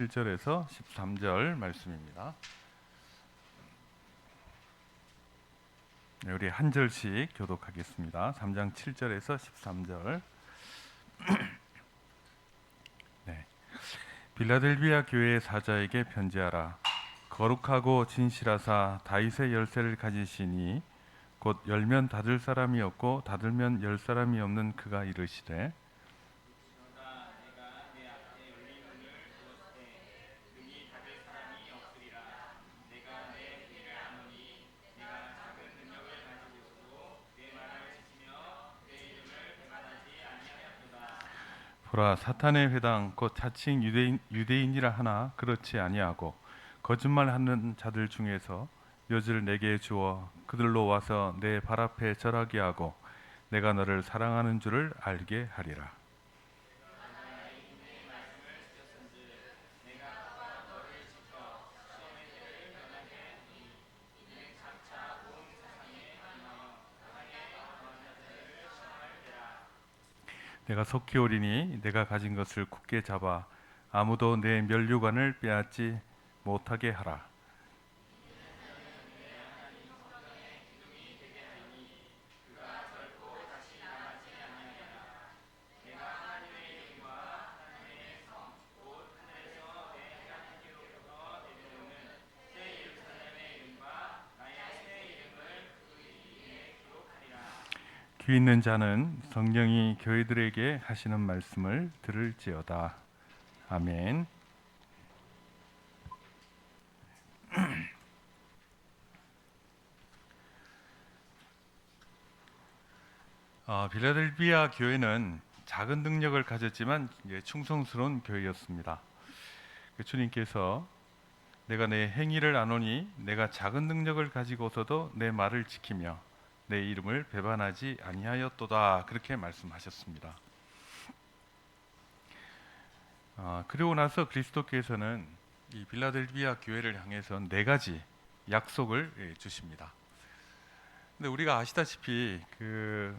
1절에서 13절 말씀입니다. 네, 우리 한 절씩 교독하겠습니다. 3장 7절에서 13절. 네. 빌라델비아 교회의 사자에게 편지하라. 거룩하고 진실하사 다윗의 열쇠를 가지시니 곧 열면 닫을 사람이 없고 닫으면 열 사람이 없는 그가 이르시되 보라 사탄의 회당 곧 자칭 유대인이라 하나 그렇지 아니하고 거짓말하는 자들 중에서 묘지를 내게 주어 그들로 와서 내 발 앞에 절하게 하고 내가 너를 사랑하는 줄을 알게 하리라. 내가 속히 오리니 내가 가진 것을 굳게 잡아 아무도 내 면류관을 빼앗지 못하게 하라. 귀 있는 자는 성령이 교회들에게 하시는 말씀을 들을지어다. 아멘. 빌라델비아 교회는 작은 능력을 가졌지만 충성스러운 교회였습니다. 주님께서 내가 내 행위를 아노니 내가 작은 능력을 가지고서도 내 말을 지키며 내 이름을 배반하지 아니하였도다, 그렇게 말씀하셨습니다. 그리고 나서 그리스도께서는 이 빌라델비아 교회를 향해서 네 가지 약속을 주십니다. 근데 우리가 아시다시피 그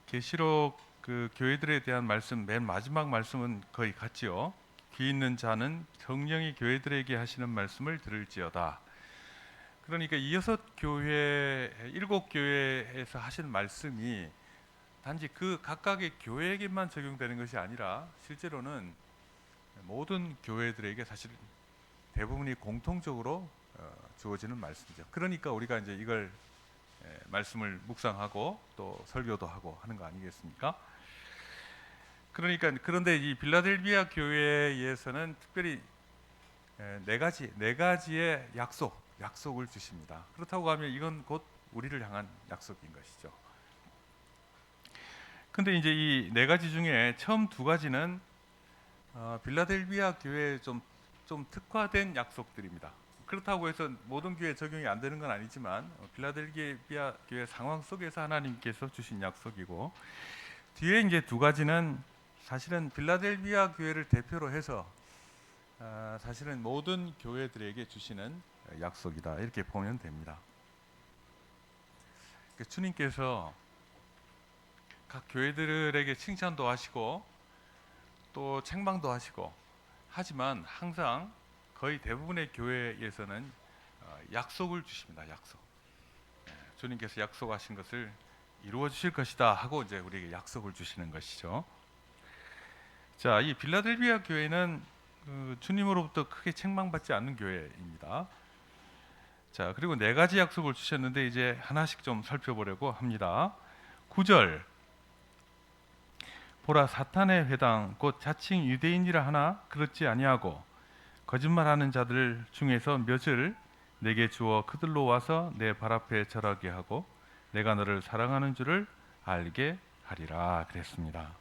계시록 그 교회들에 대한 말씀, 맨 마지막 말씀은 거의 같지요. 귀 있는 자는 성령이 교회들에게 하시는 말씀을 들을지어다. 그러니까 이 6교회, 7교회에서 하신 말씀이 단지 그 각각의 교회에게만 적용되는 것이 아니라 실제로는 모든 교회들에게 사실 대부분이 공통적으로 주어지는 말씀이죠. 그러니까 우리가 이제 이걸 말씀을 묵상하고 또 설교도 하고 하는 거 아니겠습니까? 그러니까 그런데 이 빌라델비아 교회에서는 특별히 네 가지의 약속을 주십니다. 그렇다고 하면 이건 곧 우리를 향한 약속인 것이죠. 근데 이제 이 네 가지 중에 처음 두 가지는 빌라델비아 교회에 좀 특화된 약속들입니다. 그렇다고 해서 모든 교회에 적용이 안 되는 건 아니지만 빌라델비아 교회 상황 속에서 하나님께서 주신 약속이고, 뒤에 이제 두 가지는 사실은 빌라델비아 교회를 대표로 해서 사실은 모든 교회들에게 주시는 약속이다, 이렇게 보면 됩니다. 주님께서 각 교회들에게 칭찬도 하시고 또 책망도 하시고, 하지만 항상 거의 대부분의 교회에서는 약속을 주십니다. 약속. 주님께서 약속하신 것을 이루어 주실 것이다 하고 이제 우리에게 약속을 주시는 것이죠. 자, 이 빌라델비아 교회는 주님으로부터 크게 책망받지 않는 교회입니다. 자, 그리고 네 가지 약속을 주셨는데 이제 하나씩 좀 살펴보려고 합니다. 9절, 보라 사탄의 회당 곧 자칭 유대인이라 하나 그렇지 아니하고 거짓말하는 자들 중에서 몇을 내게 주어 그들로 와서 내 발 앞에 절하게 하고 내가 너를 사랑하는 줄을 알게 하리라, 그랬습니다.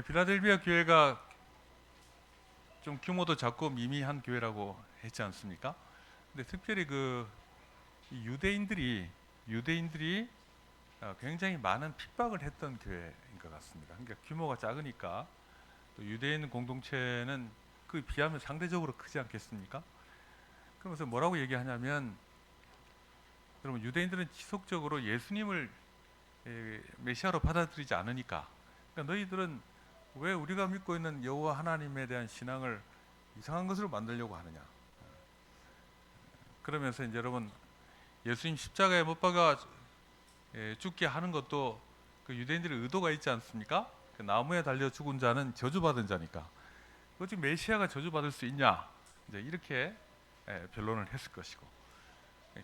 빌라델비아 교회가 좀 규모도 작고 미미한 교회라고 했지 않습니까? 근데 특별히 그 유대인들이 굉장히 많은 핍박을 했던 교회인 것 같습니다. 그러니까 규모가 작으니까 또 유대인 공동체는 그 비하면 상대적으로 크지 않겠습니까? 그러면서 뭐라고 얘기하냐면, 여러분 유대인들은 지속적으로 예수님을 메시아로 받아들이지 않으니까, 그러니까 너희들은 왜 우리가 믿고 있는 여호와 하나님에 대한 신앙을 이상한 것으로 만들려고 하느냐. 그러면서 이제 여러분, 예수님 십자가에 못 박아 죽게 하는 것도 그 유대인들의 의도가 있지 않습니까? 그 나무에 달려 죽은 자는 저주받은 자니까. 어찌 메시아가 저주받을 수 있냐? 이제 이렇게 변론을 했을 것이고,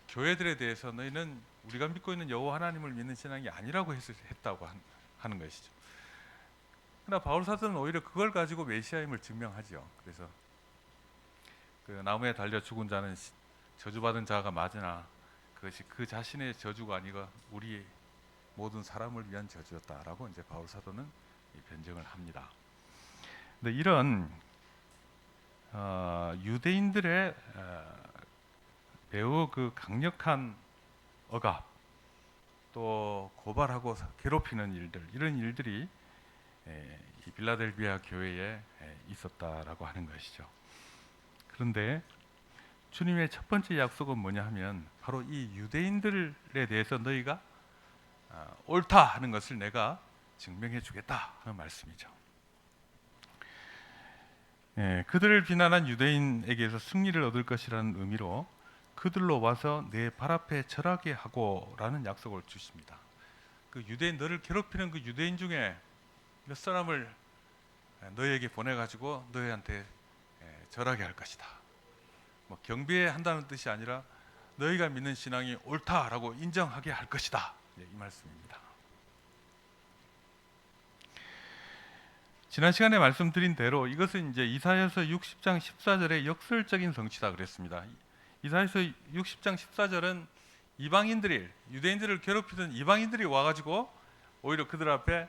교회들에 대해서 너희는 우리가 믿고 있는 여호와 하나님을 믿는 신앙이 아니라고 했다고 하는 것이죠. 그러나 바울 사도는 오히려 그걸 가지고 메시아임을 증명하죠. 그래서 그 나무에 달려 죽은 자는 저주받은 자가 맞으나 그것이 그 자신의 저주가 아니고 우리 모든 사람을 위한 저주였다라고 이제 바울 사도는 변증을 합니다. 근데 이런 유대인들의 매우 그 강력한 억압, 또 고발하고 괴롭히는 일들, 이런 일들이 이 빌라델비아 교회에 있었다라고 하는 것이죠. 그런데 주님의 첫 번째 약속은 뭐냐 하면 바로 이 유대인들에 대해서 너희가 옳다 하는 것을 내가 증명해 주겠다 하는 말씀이죠. 그들을 비난한 유대인에게서 승리를 얻을 것이라는 의미로 그들로 와서 내 발 앞에 절하게 하고라는 약속을 주십니다. 그 유대인, 너를 괴롭히는 그 유대인 중에 몇 사람을 너희에게 보내가지고 너희한테 절하게 할 것이다. 뭐 경배한다는 뜻이 아니라 너희가 믿는 신앙이 옳다라고 인정하게 할 것이다. 이 말씀입니다. 지난 시간에 말씀드린 대로 이것은 이제 이사야서 60장 14절의 역설적인 성취다 그랬습니다. 이사야서 60장 14절은 이방인들이, 유대인들을 괴롭히던 이방인들이 와가지고 오히려 그들 앞에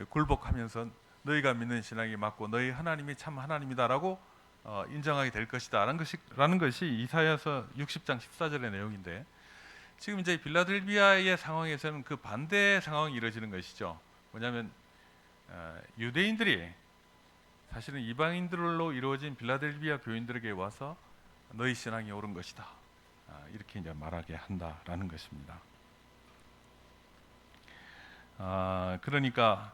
굴복하면서 너희가 믿는 신앙이 맞고 너희 하나님이 참 하나님이다라고 인정하게 될 것이다 라는 것이 이사야서 60장 14절의 내용인데, 지금 이제 빌라델비아의 상황에서는 그 반대의 상황이 이루어지는 것이죠. 뭐냐면 유대인들이 사실은 이방인들로 이루어진 빌라델비아 교인들에게 와서 너희 신앙이 옳은 것이다, 이렇게 이제 말하게 한다라는 것입니다. 그러니까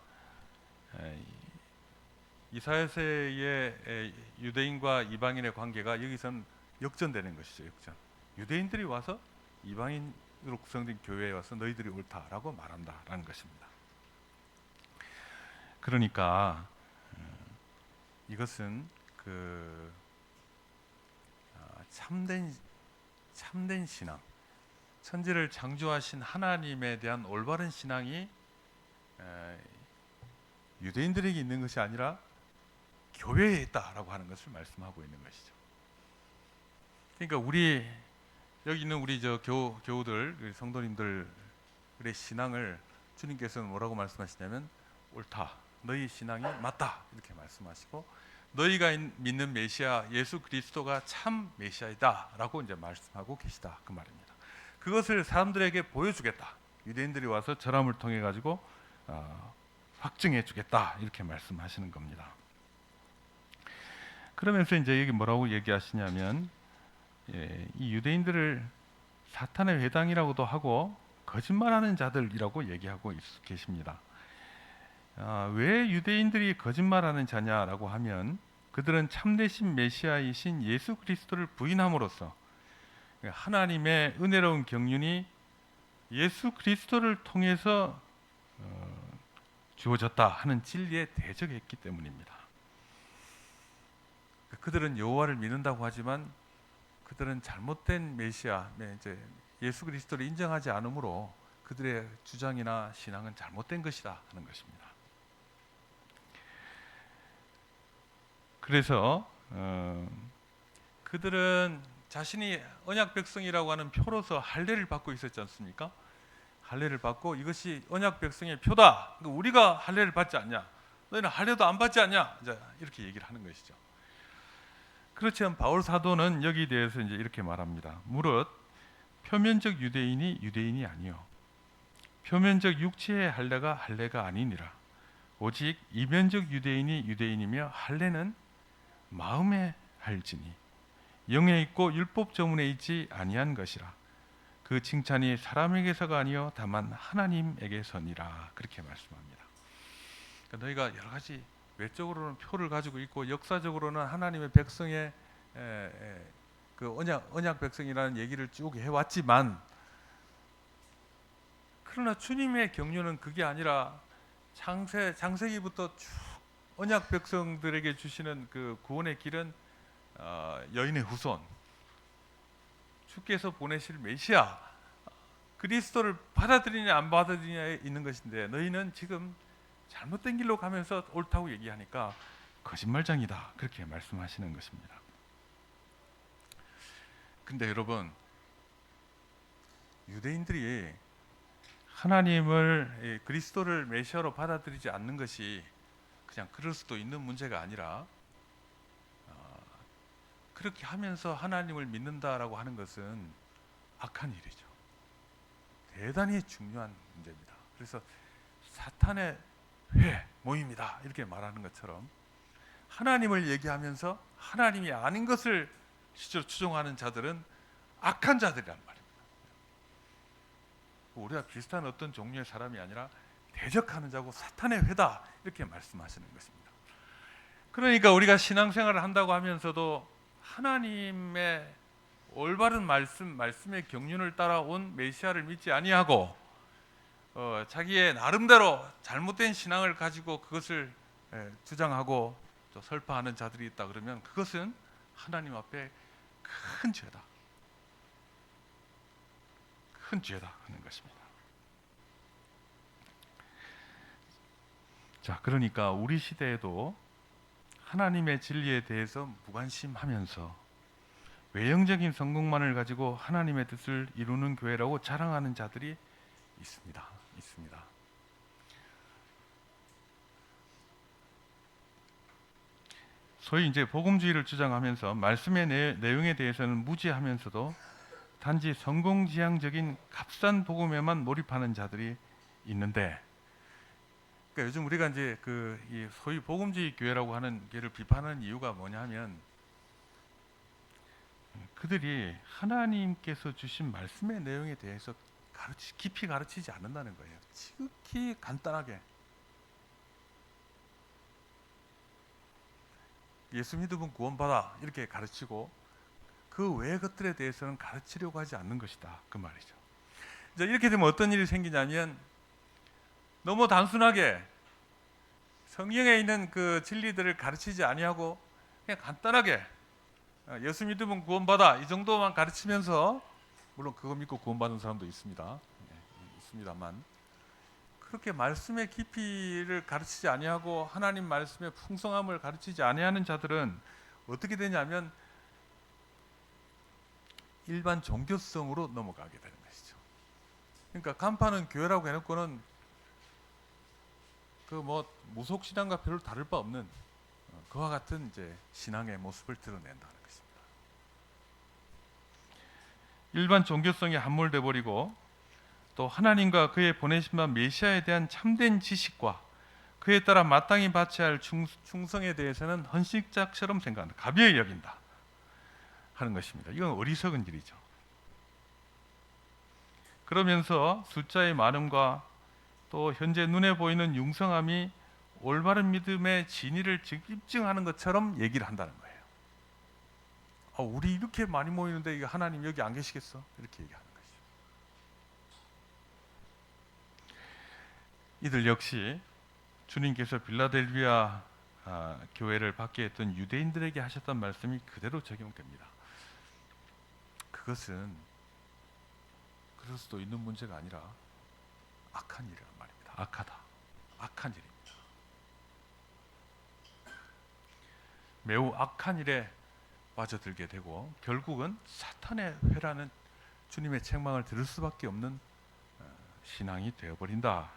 이사야서의 유대인과 이방인의 관계가 여기선 역전되는 것이죠. 역전. 유대인들이 와서 이방인으로 구성된 교회에 와서 너희들이 옳다라고 말한다라는 것입니다. 그러니까 이것은 그 참된 신앙, 천지를 창조하신 하나님에 대한 올바른 신앙이 유대인들에게 있는 것이 아니라 교회에 있다라고 하는 것을 말씀하고 있는 것이죠. 그러니까 우리 여기 있는 우리 교우들, 성도님들의 신앙을 주님께서는 뭐라고 말씀하시냐면 옳다, 너희 신앙이 맞다 이렇게 말씀하시고, 너희가 믿는 메시아 예수 그리스도가 참 메시아이다라고 이제 말씀하고 계시다 그 말입니다. 그것을 사람들에게 보여주겠다. 유대인들이 와서 절함을 통해 가지고 확증해 주겠다 이렇게 말씀하시는 겁니다. 그러면서 이제 여기 뭐라고 얘기하시냐면 이 유대인들을 사탄의 회당이라고도 하고 거짓말하는 자들이라고 얘기하고 계십니다. 왜 유대인들이 거짓말하는 자냐라고 하면 그들은 참되신 메시아이신 예수 그리스도를 부인함으로써 하나님의 은혜로운 경륜이 예수 그리스도를 통해서 주어졌다 하는 진리에 대적했기 때문입니다. 그들은 여호와를 믿는다고 하지만 그들은 잘못된 메시아, 이제 예수 그리스도를 인정하지 않으므로 그들의 주장이나 신앙은 잘못된 것이다 하는 것입니다. 그래서 그들은 자신이 언약 백성이라고 하는 표로서 할례를 받고 있었지 않습니까? 할례를 받고 이것이 언약 백성의 표다. 우리가 할례를 받지 않냐? 너희는 할례도 안 받지 않냐? 이제 이렇게 얘기를 하는 것이죠. 그렇지만 바울 사도는 여기에 대해서 이제 이렇게 말합니다. 무릇 표면적 유대인이 유대인이 아니요 표면적 육체의 할례가 할례가 아니니라. 오직 이면적 유대인이 유대인이며 할례는 마음에 할지니 영에 있고 율법 저문에 있지 아니한 것이라. 그 칭찬이 사람에게서가 아니요 다만 하나님에게서니라. 그렇게 말씀합니다. 그러니까 너희가 여러 가지 외적으로는 표를 가지고 있고 역사적으로는 하나님의 백성의 그 언약 백성이라는 얘기를 쭉 해왔지만, 그러나 주님의 경륜은 그게 아니라 창세기부터 쭉 언약 백성들에게 주시는 그 구원의 길은 여인의 후손, 주께서 보내실 메시아 그리스도를 받아들이냐 안 받아들이냐에 있는 것인데, 너희는 지금 잘못된 길로 가면서 옳다고 얘기하니까 거짓말장이다, 그렇게 말씀하시는 것입니다. 근데 여러분, 유대인들이 하나님을 그리스도를 메시아로 받아들이지 않는 것이 그냥 그럴 수도 있는 문제가 아니라, 그렇게 하면서 하나님을 믿는다라고 하는 것은 악한 일이죠. 대단히 중요한 문제입니다. 그래서 사탄의 회 모임이다 이렇게 말하는 것처럼, 하나님을 얘기하면서 하나님이 아닌 것을 실제로 추종하는 자들은 악한 자들이란 말입니다. 우리가 비슷한 어떤 종류의 사람이 아니라 대적하는 자고 사탄의 회다 이렇게 말씀하시는 것입니다. 그러니까 우리가 신앙생활을 한다고 하면서도 하나님의 올바른 말씀의 경륜을 따라온 메시아를 믿지 아니하고 자기의 나름대로 잘못된 신앙을 가지고 그것을 주장하고 또 설파하는 자들이 있다 그러면 그것은 하나님 앞에 큰 죄다, 큰 죄다 하는 것입니다. 자, 그러니까 우리 시대에도 하나님의 진리에 대해서 무관심하면서 외형적인 성공만을 가지고 하나님의 뜻을 이루는 교회라고 자랑하는 자들이 있습니다. 소위 이제 복음주의를 주장하면서 말씀의 내용에 대해서는 무지하면서도 단지 성공지향적인 값싼 복음에만 몰입하는 자들이 있는데, 그러니까 요즘 우리가 이제 이 소위 복음주의 교회라고 하는 게를 비판하는 이유가 뭐냐면, 그들이 하나님께서 주신 말씀의 내용에 대해서 깊이 가르치지 않는다는 거예요. 지극히 간단하게 예수 믿으면 구원받아 이렇게 가르치고 그 외의 것들에 대해서는 가르치려고 하지 않는 것이다, 그 말이죠. 이제 이렇게 되면 어떤 일이 생기냐면, 너무 단순하게 성경에 있는 그 진리들을 가르치지 아니하고 그냥 간단하게 예수 믿으면 구원받아 이 정도만 가르치면서, 물론 그거 믿고 구원받은 사람도 있습니다. 있습니다만, 그렇게 말씀의 깊이를 가르치지 아니하고 하나님 말씀의 풍성함을 가르치지 아니하는 자들은 어떻게 되냐면 일반 종교성으로 넘어가게 되는 것이죠. 그러니까 간판은 교회라고 해놓고는 그 뭐 무속 신앙과 별로 다를 바 없는 그와 같은 이제 신앙의 모습을 드러낸다는 것입니다. 일반 종교성에 함몰돼 버리고, 또 하나님과 그의 보내신 바 메시아에 대한 참된 지식과 그에 따라 마땅히 바쳐야 할 충성에 대해서는 헌신짝처럼 생각한다, 가벼이 여긴다 하는 것입니다. 이건 어리석은 일이죠. 그러면서 숫자의 많음과 또 현재 눈에 보이는 융성함이 올바른 믿음의 진위를 입증하는 것처럼 얘기를 한다는 거예요. 우리 이렇게 많이 모이는데 하나님 여기 안 계시겠어? 이렇게 얘기하는 것이죠. 이들 역시 주님께서 빌라델비아 교회를 받게 했던 유대인들에게 하셨던 말씀이 그대로 적용됩니다. 그것은 그럴 수도 있는 문제가 아니라 악한 일이란 말입니다. 악한 일입니다. 매우 악한 일에 빠져들게 되고 결국은 사탄의 회라는 주님의 책망을 들을 수밖에 없는 신앙이 되어버린다,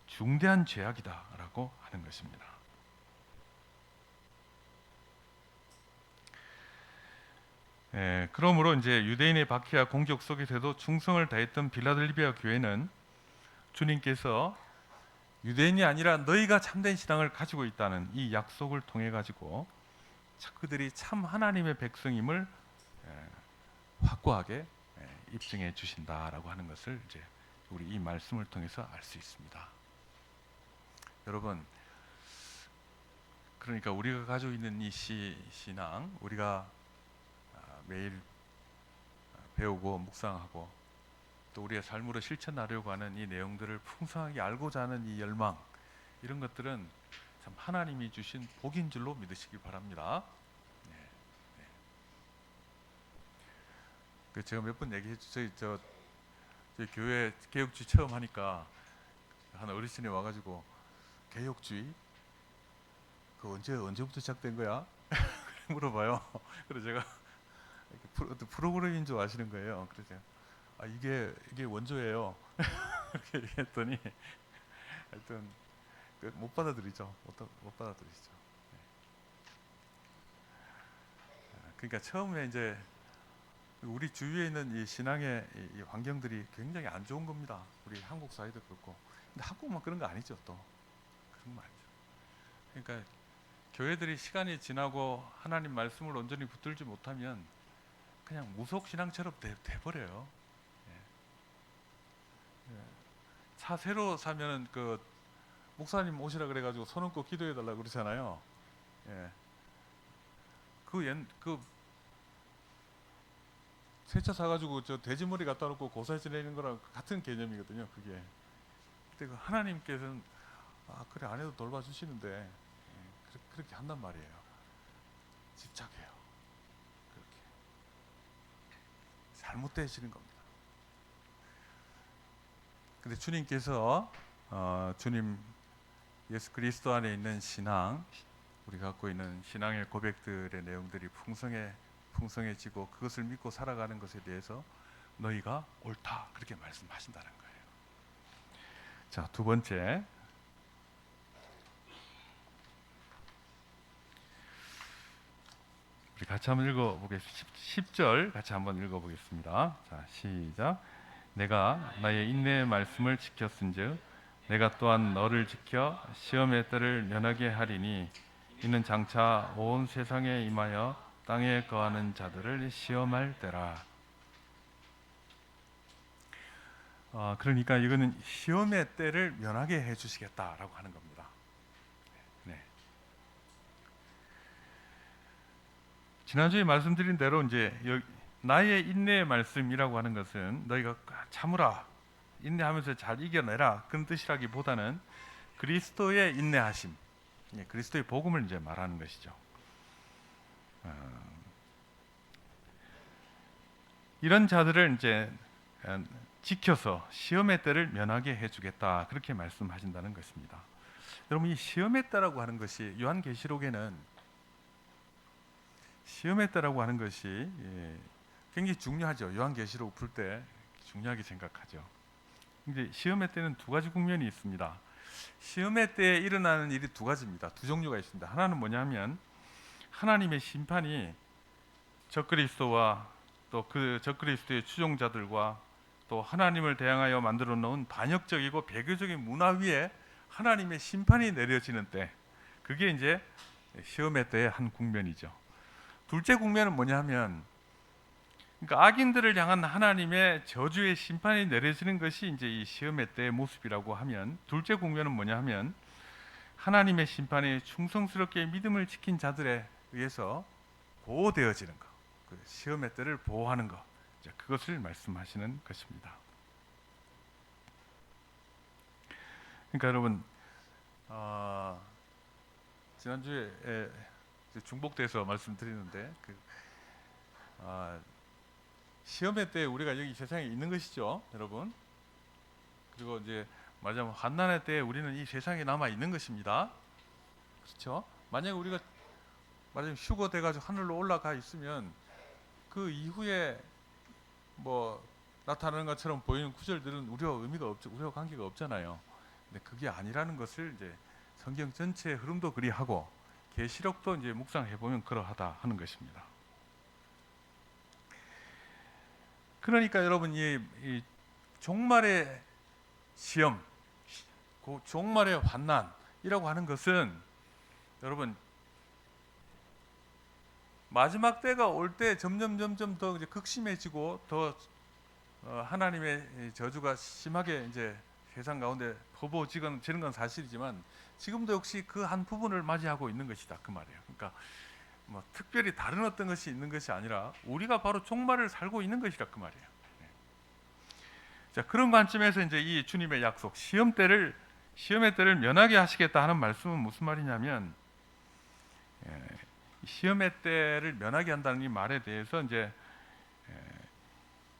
중대한 죄악이다라고 하는 것입니다. 그러므로 이제 유대인의 박해와 공격 속에서도 충성을 다했던 빌라델비아 교회는 주님께서 유대인이 아니라 너희가 참된 신앙을 가지고 있다는 이 약속을 통해 가지고 그들이 참 하나님의 백성임을 확고하게 입증해 주신다라고 하는 것을 이제 우리 이 말씀을 통해서 알 수 있습니다. 여러분, 그러니까 우리가 가지고 있는 이 신앙, 우리가 매일 배우고 묵상하고 또 우리의 삶으로 실천하려고 하는 이 내용들을 풍성하게 알고자 하는 이 열망, 이런 것들은 참 하나님이 주신 복인 줄로 믿으시기 바랍니다. 네, 네. 제가 몇 번 얘기해 주세요. 저희 교회 개혁주의 처음 하니까 한 어르신이 와가지고 개혁주의 그 언제부터 시작된 거야? 물어봐요. 그래서 제가 어떤 프로그램인 줄 아시는 거예요. 그래서 제가 이게 원조예요. 이렇게 얘기했더니 하여튼 못 받아들이죠. 못 받아들이죠. 네. 그러니까 처음에 이제 우리 주위에 있는 이 신앙의 이 환경들이 굉장히 안 좋은 겁니다. 우리 한국 사회도 그렇고. 근데 한국만 그런 거 아니죠, 또. 그런 거 아니죠. 그러니까 교회들이 시간이 지나고 하나님 말씀을 온전히 붙들지 못하면 그냥 무속 신앙처럼 돼버려요. 예. 차 새로 사면은 그 목사님 오시라 그래가지고 손 얹고 기도해 달라 그러잖아요. 예. 그 새 차 사가지고 저 돼지머리 갖다 놓고 고사 지내는 거랑 같은 개념이거든요. 그게. 근데 그 하나님께서는 그래 안 해도 돌봐주시는데 그렇게 한단 말이에요. 집착해요. 그렇게 잘못되시는 겁니다. 근데 주님께서 주님 예수 그리스도 안에 있는 신앙, 우리 갖고 있는 신앙의 고백들의 내용들이 풍성해지고 그것을 믿고 살아가는 것에 대해서 너희가 옳다 그렇게 말씀하신다는 거예요. 자, 두 번째, 우리 같이 한번 읽어보겠습니다. 10절 같이 한번 읽어보겠습니다. 자, 시작. 내가 나의 인내의 말씀을 지켰은즉 내가 또한 너를 지켜 시험의 때를 면하게 하리니 이는 장차 온 세상에 임하여 땅에 거하는 자들을 시험할 때라. 그러니까 이거는 시험의 때를 면하게 해주시겠다라고 하는 겁니다. 네. 지난주에 말씀드린 대로 이제 나의 인내의 말씀이라고 하는 것은 너희가 참으라, 인내하면서 잘 이겨내라 그런 뜻이라기보다는 그리스도의 인내하심, 그리스도의 복음을 이제 말하는 것이죠. 이런 자들을 이제 지켜서 시험의 때를 면하게 해주겠다 그렇게 말씀하신다는 것입니다. 여러분, 이 시험의 때라고 하는 것이 요한계시록에는 시험의 때라고 하는 것이 굉장히 중요하죠. 요한계시록 풀 때 중요하게 생각하죠. 근데 시험의 때는 두 가지 국면이 있습니다. 시험의 때에 일어나는 일이 두 가지입니다. 두 종류가 있습니다. 하나는 뭐냐면 하나님의 심판이 적그리스도와 또 그 적그리스도의 추종자들과 또 하나님을 대항하여 만들어 놓은 반역적이고 배교적인 문화 위에 하나님의 심판이 내려지는 때, 그게 이제 시험의 때의 한 국면이죠. 둘째 국면은 뭐냐면, 그러니까 악인들을 향한 하나님의 저주의 심판이 내려지는 것이 이제 이 시험의 때의 모습이라고 하면, 둘째 국면은 뭐냐면 하나님의 심판이 충성스럽게 믿음을 지킨 자들에 의해서 보호되어지는 것, 그 시험의 때를 보호하는 것, 그것을 말씀하시는 것입니다. 그러니까 여러분, 지난주에 중복돼서 말씀드리는데 시험의 때 우리가 여기 세상에 있는 것이죠, 여러분. 그리고 이제 말하자면 환난의 때 우리는 이 세상에 남아 있는 것입니다. 그렇죠? 만약에 우리가 말하자면 휴거 돼가지고 하늘로 올라가 있으면 그 이후에 뭐 나타나는 것처럼 보이는 구절들은 우리와 의미가 없죠. 우리와 관계가 없잖아요. 근데 그게 아니라는 것을 이제 성경 전체의 흐름도 그리하고 계시록도 이제 묵상해 보면 그러하다 하는 것입니다. 그러니까 여러분, 이 종말의 시험, 그 종말의 환난이라고 하는 것은 여러분 마지막 때가 올 때 점점 더 이제 극심해지고 더 하나님의 저주가 심하게 이제 세상 가운데 허보지는 건 사실이지만 지금도 역시 그 한 부분을 맞이하고 있는 것이다 그 말이에요. 그러니까 뭐 특별히 다른 어떤 것이 있는 것이 아니라 우리가 바로 종말을 살고 있는 것이라 그 말이에요. 네. 자, 그런 관점에서 이제 이 주님의 약속, 시험의 때를 면하게 하시겠다 하는 말씀은 무슨 말이냐면, 시험의 때를 면하게 한다는 이 말에 대해서 이제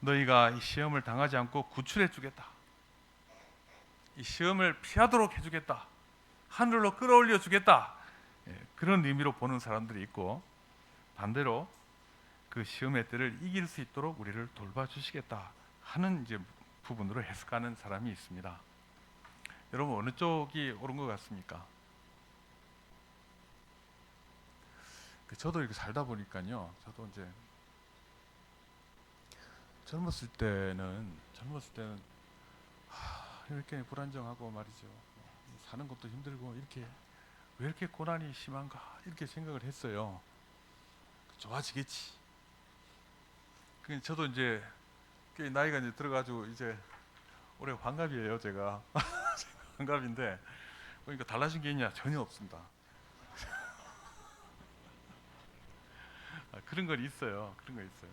너희가 이 시험을 당하지 않고 구출해 주겠다, 이 시험을 피하도록 해주겠다, 하늘로 끌어올려 주겠다, 그런 의미로 보는 사람들이 있고, 반대로 그 시험의 때를 이길 수 있도록 우리를 돌봐주시겠다 하는 이제 부분으로 해석하는 사람이 있습니다. 여러분 어느 쪽이 옳은 것 같습니까? 저도 이렇게 살다 보니까요, 저도 이제 젊었을 때는 이렇게 불안정하고 말이죠, 사는 것도 힘들고 이렇게 왜 이렇게 고난이 심한가 이렇게 생각을 했어요. 좋아지겠지. 저도 이제 꽤 나이가 이제 들어가지고 이제 올해 환갑이에요 제가. 환갑인데 그러니까 달라진 게 있냐? 전혀 없습니다. 그런 건 있어요. 그런 거 있어요.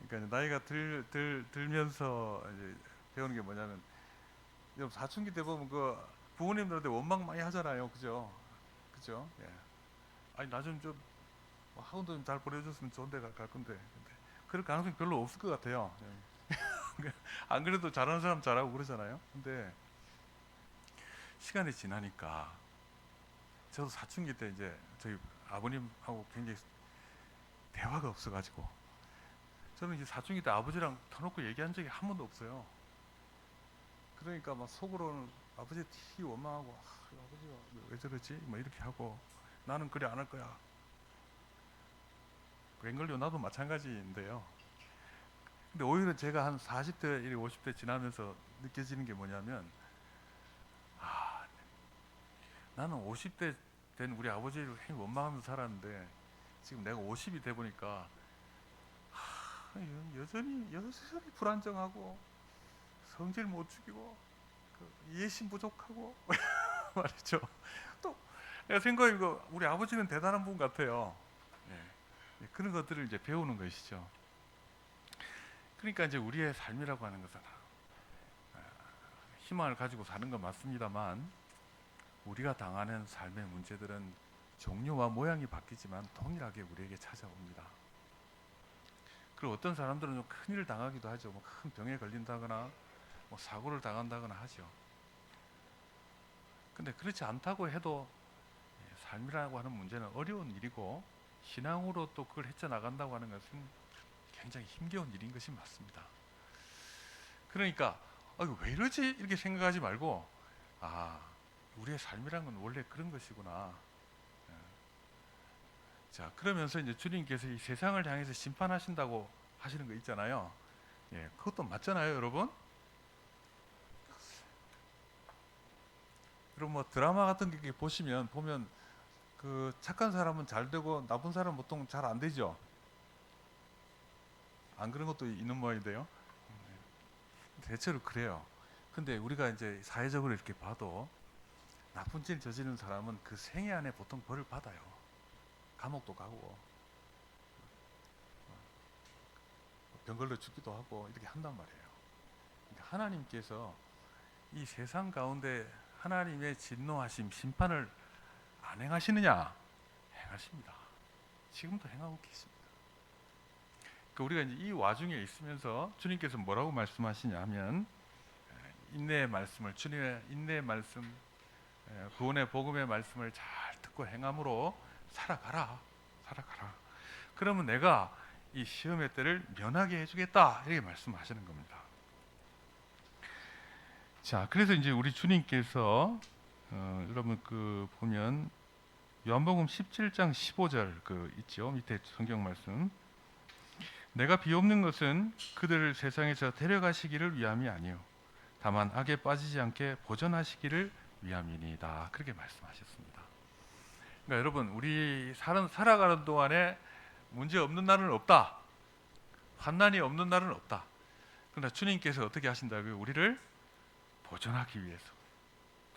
그러니까 나이가 들면서 이제 배우는 게 뭐냐면, 여러분 사춘기 때 보면 그 부모님들한테 원망 많이 하잖아요, 그죠? 그죠? 예. 아니 나 좀 학원도 좀 잘 보내줬으면 좋은 데 갈 건데, 근데 그럴 가능성이 별로 없을 것 같아요. 안 그래도 잘하는 사람 잘하고 그러잖아요. 근데 시간이 지나니까 저도 사춘기 때 이제 저희 아버님하고 굉장히 대화가 없어가지고, 저는 이제 사춘기 때 아버지랑 터놓고 얘기한 적이 한 번도 없어요. 그러니까 막 속으로는 아버지 티 원망하고, 아버지가 왜 저러지? 뭐 이렇게 하고, 나는 그래 안 할 거야. 웬걸요, 나도 마찬가지인데요. 근데 오히려 제가 한 40대, 50대 지나면서 느껴지는 게 뭐냐면, 나는 50대 된 우리 아버지를 원망하면서 살았는데 지금 내가 50이 돼 보니까 여전히 불안정하고 성질 못 죽이고 이해심 부족하고 말이죠. 또 내가 생각해 보니까 우리 아버지는 대단한 분 같아요. 네. 그런 것들을 이제 배우는 것이죠. 그러니까 이제 우리의 삶이라고 하는 것은 희망을 가지고 사는 건 맞습니다만, 우리가 당하는 삶의 문제들은 종류와 모양이 바뀌지만 동일하게 우리에게 찾아옵니다. 그리고 어떤 사람들은 좀 큰일을 당하기도 하죠. 뭐 큰 병에 걸린다거나 뭐 사고를 당한다거나 하죠. 근데 그렇지 않다고 해도 삶이라고 하는 문제는 어려운 일이고, 신앙으로 또 그걸 헤쳐나간다고 하는 것은 굉장히 힘겨운 일인 것이 맞습니다. 그러니까 왜 이러지? 이렇게 생각하지 말고, 우리의 삶이란 건 원래 그런 것이구나. 자, 그러면서 이제 주님께서 이 세상을 향해서 심판하신다고 하시는 거 있잖아요. 그것도 맞잖아요, 여러분. 그리고 뭐 드라마 같은 게 보면 그 착한 사람은 잘 되고 나쁜 사람은 보통 잘 안 되죠. 안 그런 것도 있는 모양인데요. 대체로 그래요. 근데 우리가 이제 사회적으로 이렇게 봐도 나쁜 짓을 저지르는 사람은 그 생애 안에 보통 벌을 받아요. 감옥도 가고 병 걸려 죽기도 하고 이렇게 한단 말이에요. 그러니까 하나님께서 이 세상 가운데 하나님의 진노하심, 심판을 안 행하시느냐? 행하십니다. 지금도 행하고 계십니다. 그러니까 우리가 이제 이 와중에 있으면서 주님께서 뭐라고 말씀하시냐 하면, 인내의 말씀을, 주님의 인내의 말씀, 구원의 복음의 말씀을 잘 듣고 행함으로 살아가라. 그러면 내가 이 시험의 때를 면하게 해주겠다, 이렇게 말씀하시는 겁니다. 자, 그래서 이제 우리 주님께서 여러분 그 보면 요한복음 17장 15절 그 있죠, 밑에 성경 말씀. 내가 비옵는 것은 그들을 세상에서 데려가시기를 위함이 아니요 다만 악에 빠지지 않게 보존하시기를 위함이니이다, 그렇게 말씀하셨습니다. 그러니까 여러분, 우리 살아가는 동안에 문제 없는 날은 없다, 환난이 없는 날은 없다. 그러나 주님께서 어떻게 하신다고요? 우리를 보존하기 위해서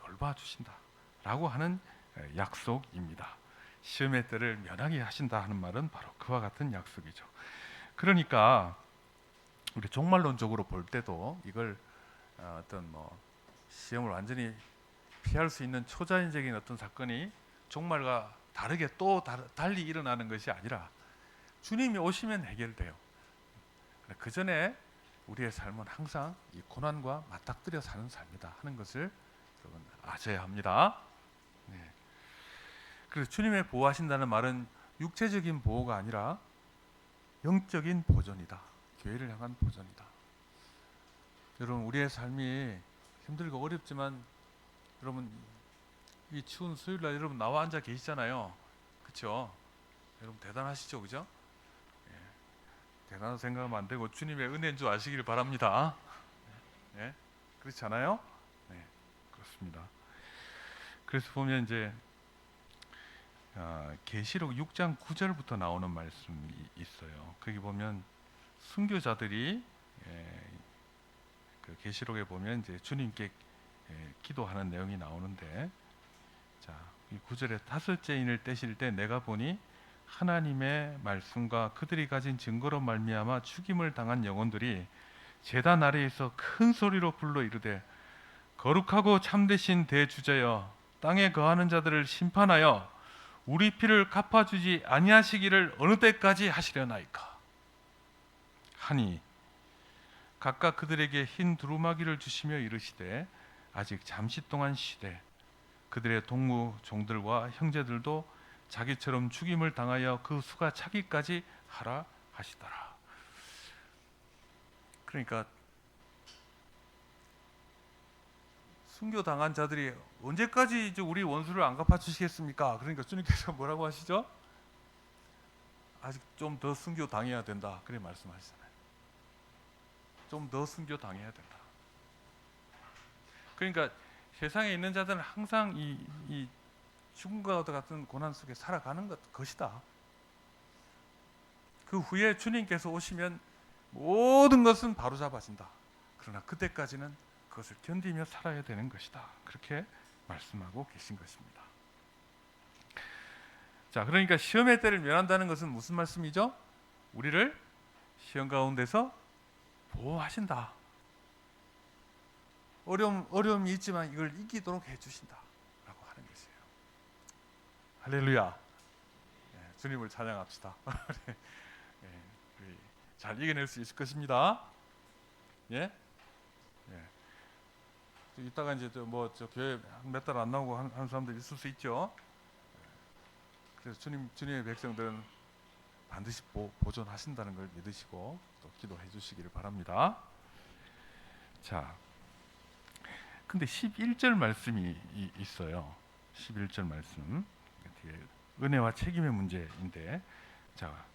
돌봐주신다라고 하는 약속입니다. 시험의 때를 면하게 하신다 하는 말은 바로 그와 같은 약속이죠. 그러니까 우리 종말론적으로 볼 때도 이걸 어떤 뭐 시험을 완전히 피할 수 있는 초자연적인 어떤 사건이 종말과 다르게 또 달리 일어나는 것이 아니라 주님이 오시면 해결돼요. 그 전에 우리의 삶은 항상 이 고난과 맞닥뜨려 사는 삶이다 하는 것을 여러분 아셔야 합니다. 네. 그래서 주님의 보호하신다는 말은 육체적인 보호가 아니라 영적인 보존이다. 교회를 향한 보존이다. 여러분 우리의 삶이 힘들고 어렵지만 여러분 이 추운 수요일날 여러분 나와 앉아 계시잖아요. 그렇죠? 여러분 대단하시죠, 그죠? 대단한 생각하면 안 되고 주님의 은혜인 줄 아시길 바랍니다. 예? 그렇지 않아요? 네, 그렇습니다. 그래서 보면 이제 계시록 6장 9절부터 나오는 말씀이 있어요. 거기 보면 순교자들이 그 계시록에 보면 이제 주님께 기도하는 내용이 나오는데, 자, 이 9절에 다섯째 인을 떼실 때 내가 보니 하나님의 말씀과 그들이 가진 증거로 말미암아 죽임을 당한 영혼들이 제단 아래에서 큰 소리로 불러 이르되 거룩하고 참되신 대주자여 땅에 거하는 자들을 심판하여 우리 피를 갚아주지 아니하시기를 어느 때까지 하시려나이까 하니 각각 그들에게 흰 두루마기를 주시며 이르시되 아직 잠시 동안 쉬되 그들의 동무 종들과 형제들도 자기처럼 죽임을 당하여 그 수가 차기까지 하라 하시더라. 그러니까 순교당한 자들이 언제까지 이제 우리 원수를 안 갚아주시겠습니까? 그러니까 주님께서 뭐라고 하시죠? 아직 좀 더 순교 당해야 된다. 그래 말씀하시잖아요. 좀 더 순교 당해야 된다. 그러니까 세상에 있는 자들은 항상 이 죽음과 같은 고난 속에 살아가는 것이다. 그 후에 주님께서 오시면 모든 것은 바로잡아진다. 그러나 그때까지는 그것을 견디며 살아야 되는 것이다. 그렇게 말씀하고 계신 것입니다. 자, 그러니까 시험의 때를 면한다는 것은 무슨 말씀이죠? 우리를 시험 가운데서 보호하신다. 어려움이 있지만 이걸 이기도록 해주신다라고 하는 것이에요. 할렐루야. 주님을 찬양합시다. 잘 이겨낼 수 있을 것입니다. 예? 이따가 이제 저 교회 몇 달 안 나오고 하는 사람들 있을 수 있죠. 그래서 주님의 백성들은 반드시 보존하신다는 걸 믿으시고 또 기도해 주시기를 바랍니다. 자, 근데 11절 말씀이 있어요. 11절 말씀 뒤에 은혜와 책임의 문제인데, 자,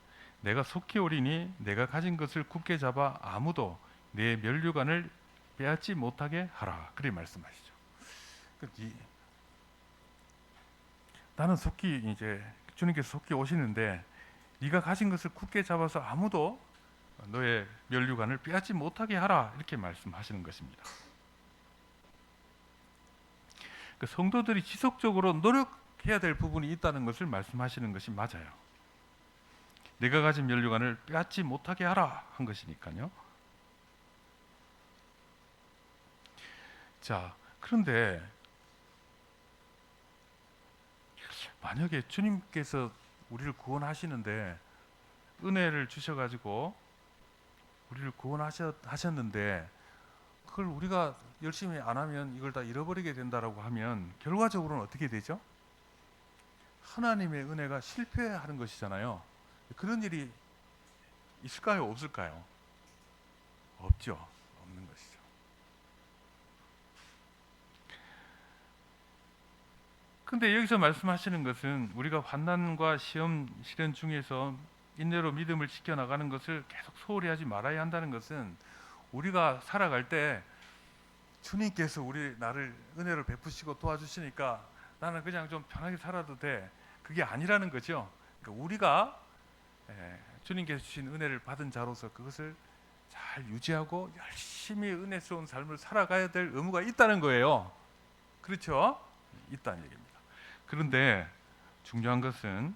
내가 속히 오리니 내가 가진 것을 굳게 잡아 아무도 내 면류관을 빼앗지 못하게 하라. 그리 말씀하시죠. 나는 속히 이제 주님께서 속히 오시는데 네가 가진 것을 굳게 잡아서 아무도 너의 면류관을 빼앗지 못하게 하라. 이렇게 말씀하시는 것입니다. 그 성도들이 지속적으로 노력해야 될 부분이 있다는 것을 말씀하시는 것이 맞아요. 내가 가진 면류관을 빼앗지 못하게 하라 한 것이니까요. 자, 그런데 만약에 주님께서 우리를 구원하시는데 은혜를 주셔가지고 우리를 구원하셨는데 그걸 우리가 열심히 안 하면 이걸 다 잃어버리게 된다라고 하면 결과적으로는 어떻게 되죠? 하나님의 은혜가 실패하는 것이잖아요. 그런 일이 있을까요? 없을까요? 없죠. 없는 것이죠. 근데 여기서 말씀하시는 것은 우리가 환난과 시험, 시련 중에서 인내로 믿음을 지켜나가는 것을 계속 소홀히 하지 말아야 한다는 것은 우리가 살아갈 때 주님께서 나를 은혜를 베푸시고 도와주시니까 나는 그냥 좀 편하게 살아도 돼. 그게 아니라는 거죠. 그러니까 우리가 주님께서 주신 은혜를 받은 자로서 그것을 잘 유지하고 열심히 은혜스러운 삶을 살아가야 될 의무가 있다는 거예요. 그렇죠? 있다는 얘기입니다. 그런데 중요한 것은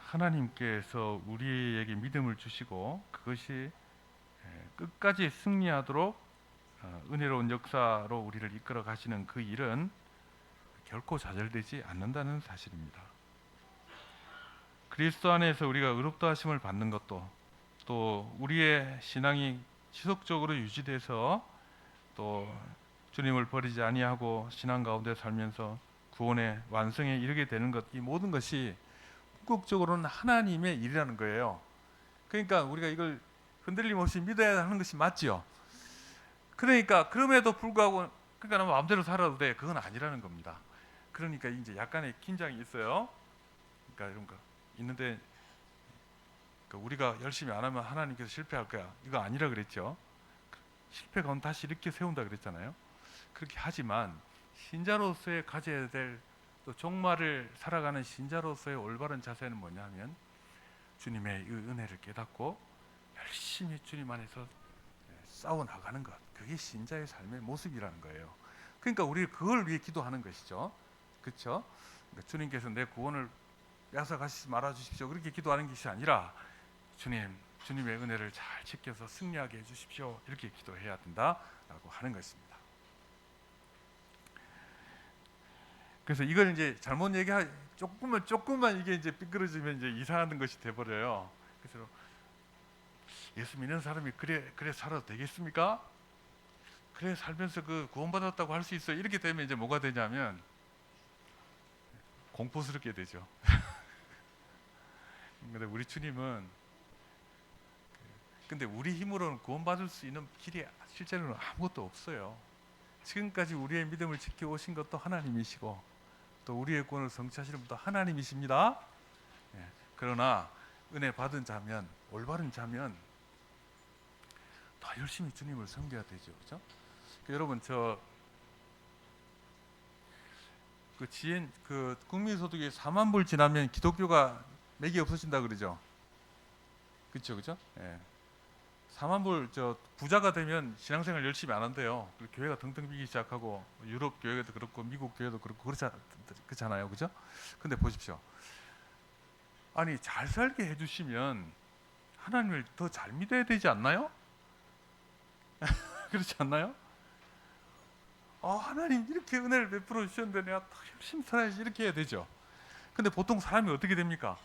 하나님께서 우리에게 믿음을 주시고 그것이 끝까지 승리하도록 은혜로운 역사로 우리를 이끌어 가시는 그 일은 결코 좌절되지 않는다는 사실입니다. 그리스도 안에서 우리가 의롭다 하심을 받는 것도, 또 우리의 신앙이 지속적으로 유지돼서 또 주님을 버리지 아니하고 신앙 가운데 살면서 구원의 완성에 이르게 되는 것, 이 모든 것이 궁극적으로는 하나님의 일이라는 거예요. 그러니까 우리가 이걸 흔들림 없이 믿어야 하는 것이 맞지요. 그러니까 그럼에도 불구하고 그러니까 나 마음대로 살아도 돼, 그건 아니라는 겁니다. 그러니까 이제 약간의 긴장이 있어요. 그러니까 이런 거 있는데, 그러니까 우리가 열심히 안 하면 하나님께서 실패할 거야, 이거 아니라 그랬죠. 실패 가운데 다시 이렇게 세운다 그랬잖아요. 그렇게 하지만 신자로서의 가져야 될, 또 종말을 살아가는 신자로서의 올바른 자세는 뭐냐면 주님의 이 은혜를 깨닫고 열심히 주님 안에서 싸워 나가는 것, 그게 신자의 삶의 모습이라는 거예요. 그러니까 우리 그걸 위해 기도하는 것이죠. 그렇죠? 그러니까 주님께서 내 구원을 뺏어가시지 말아 주십시오, 그렇게 기도하는 것이 아니라 주님의 은혜를 잘 지켜서 승리하게 해주십시오, 이렇게 기도해야 된다라고 하는 것입니다. 그래서 이걸 이제 잘못 조금만 이게 이제 삐뚤어지면 이제 이상한 것이 돼버려요. 그래서 예수 믿는 사람이 그래 살아도 되겠습니까? 그래 살면서 그 구원받았다고 할 수 있어, 이렇게 되면 이제 뭐가 되냐면 공포스럽게 되죠. 근데 우리 주님은, 근데 우리 힘으로는 구원받을 수 있는 길이 실제로는 아무것도 없어요. 지금까지 우리의 믿음을 지켜오신 것도 하나님이시고 또 우리의 구원을 성취하시는 분도 하나님이십니다. 그러나 은혜 받은 자면, 올바른 자면 더 열심히 주님을 섬겨야 되죠. 그렇죠? 여러분, 그 국민소득이 4만 불 지나면 기독교가 맥이 없어진다 그러죠. 그렇죠? 예. 4만 불 부자가 되면 신앙생활 열심히 안 한대요. 교회가 덩덩 비기 시작하고, 유럽 교회도 그렇고 미국 교회도 그렇고 그렇잖아요. 그죠? 근데 보십시오. 아니, 잘 살게 해주시면 하나님을 더 잘 믿어야 되지 않나요? 그렇지 않나요? 하나님 이렇게 은혜를 베풀어 주셨는데 내가 더 열심히 살아야지, 이렇게 해야 되죠. 근데 보통 사람이 어떻게 됩니까?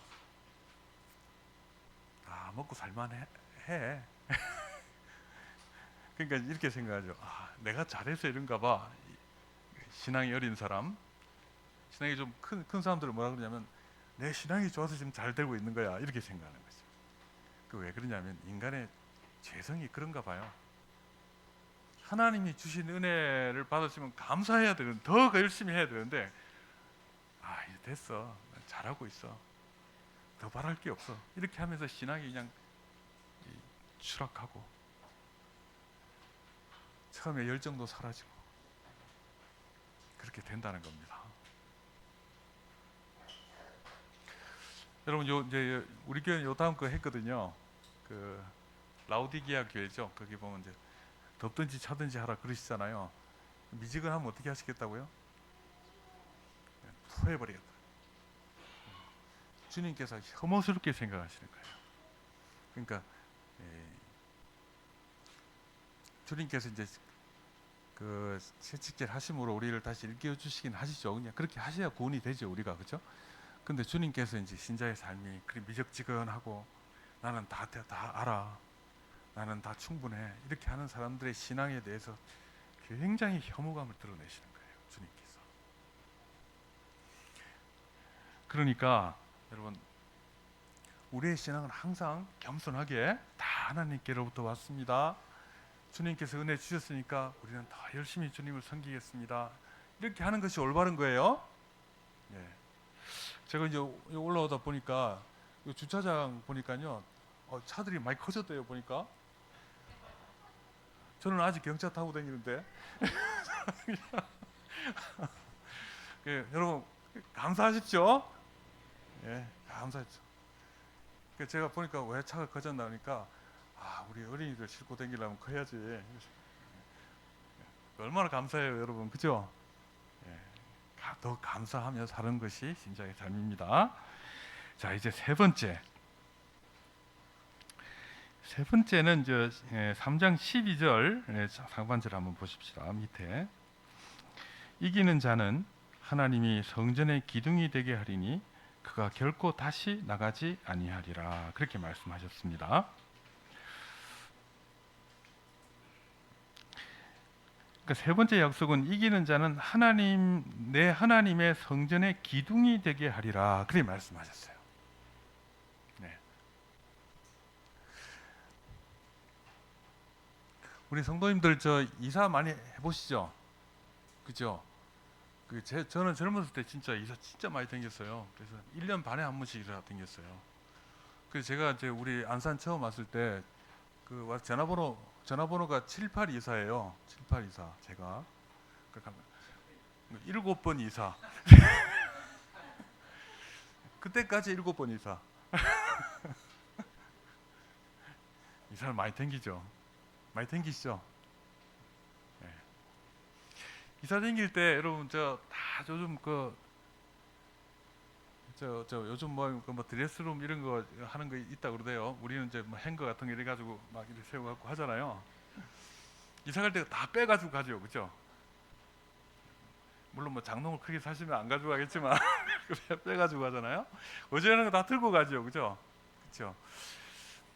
먹고 살만해. 그러니까 이렇게 생각하죠. 내가 잘해서 이런가 봐. 신앙이 어린 사람, 신앙이 좀 큰 사람들은 뭐라 그러냐면 내 신앙이 좋아서 지금 잘 되고 있는 거야, 이렇게 생각하는 거죠. 그 왜 그러냐면 인간의 죄성이 그런가 봐요. 하나님이 주신 은혜를 받았으면 감사해야 되는, 더 열심히 해야 되는데 이제 됐어, 잘하고 있어, 더 바랄 게 없어, 이렇게 하면서 신앙이 그냥 추락하고 처음에 열정도 사라지고 그렇게 된다는 겁니다. 여러분, 이제 우리 교회는 요 다음 거 했거든요. 그 라우디게아 교회죠. 거기 보면 이제 덥든지 차든지 하라 그러시잖아요. 미지근하면 어떻게 하시겠다고요? 토해버리겠다. 주님께서 혐오스럽게 생각하시는 거예요. 그러니까 주님께서 이제 그 채찍질 하심으로 우리를 다시 일깨워 주시긴 하시죠. 그냥 그렇게 하셔야 구원이 되죠, 우리가. 그렇죠? 근데 주님께서 이제 신자의 삶이 그리 미적지근하고 나는 다 알아, 나는 다 충분해, 이렇게 하는 사람들의 신앙에 대해서 굉장히 혐오감을 드러내시는 거예요, 주님께서. 그러니까 여러분, 우리의 신앙은 항상 겸손하게 다 하나님께로부터 왔습니다, 주님께서 은혜 주셨으니까 우리는 더 열심히 주님을 섬기겠습니다, 이렇게 하는 것이 올바른 거예요. 제가 이제 올라오다 보니까 주차장 보니까요, 차들이 많이 커졌대요. 보니까 저는 아직 경차 타고 다니는데 여러분 감사하십시오. 감사하십시오. 제가 보니까 왜 차가 커졌나 하니까 우리 어린이들 싣고 다니려면 커야지. 얼마나 감사해요, 여러분, 그죠? 예, 더 감사하며 사는 것이 신자의 삶입니다. 자, 이제 세 번째는 이제 3장 12절 상반절 한번 보십시다. 밑에 이기는 자는 하나님이 성전의 기둥이 되게 하리니 그가 결코 다시 나가지 아니하리라, 그렇게 말씀하셨습니다. 그러니까 세 번째 약속은 이기는 자는 내 하나님의 성전의 기둥이 되게 하리라, 그렇게 말씀하셨어요. 네. 우리 성도님들 저 이사 많이 해보시죠, 그죠? 저는 젊었을 때 진짜 이사 진짜 많이 다녔어요. 그래서 1년 반에 한 번씩 이사 다녔어요. 그래서 제가 이제 우리 안산 처음 왔을 때 그 전화번호가 78 이사예요. 78 이사. 제가 7번 이사. 그때까지 7번 이사. 이사를 많이 댕기죠. 많이 댕기시죠. 네. 이사 댕길 때 여러분 저 다 요즘 요즘 뭐 드레스룸 이런 거 하는 거 있다 그러대요. 우리는 이제 뭐 행거 같은 거 이래 가지고 막 이렇게 세워 갖고 하잖아요. 이사 갈 때 다 빼 가지고 가죠, 그죠? 물론 뭐 장롱을 크게 사시면 안 가지고 가겠지만 빼 가지고 가잖아요. 어지간한 거 다 들고 가죠, 그죠? 그렇죠.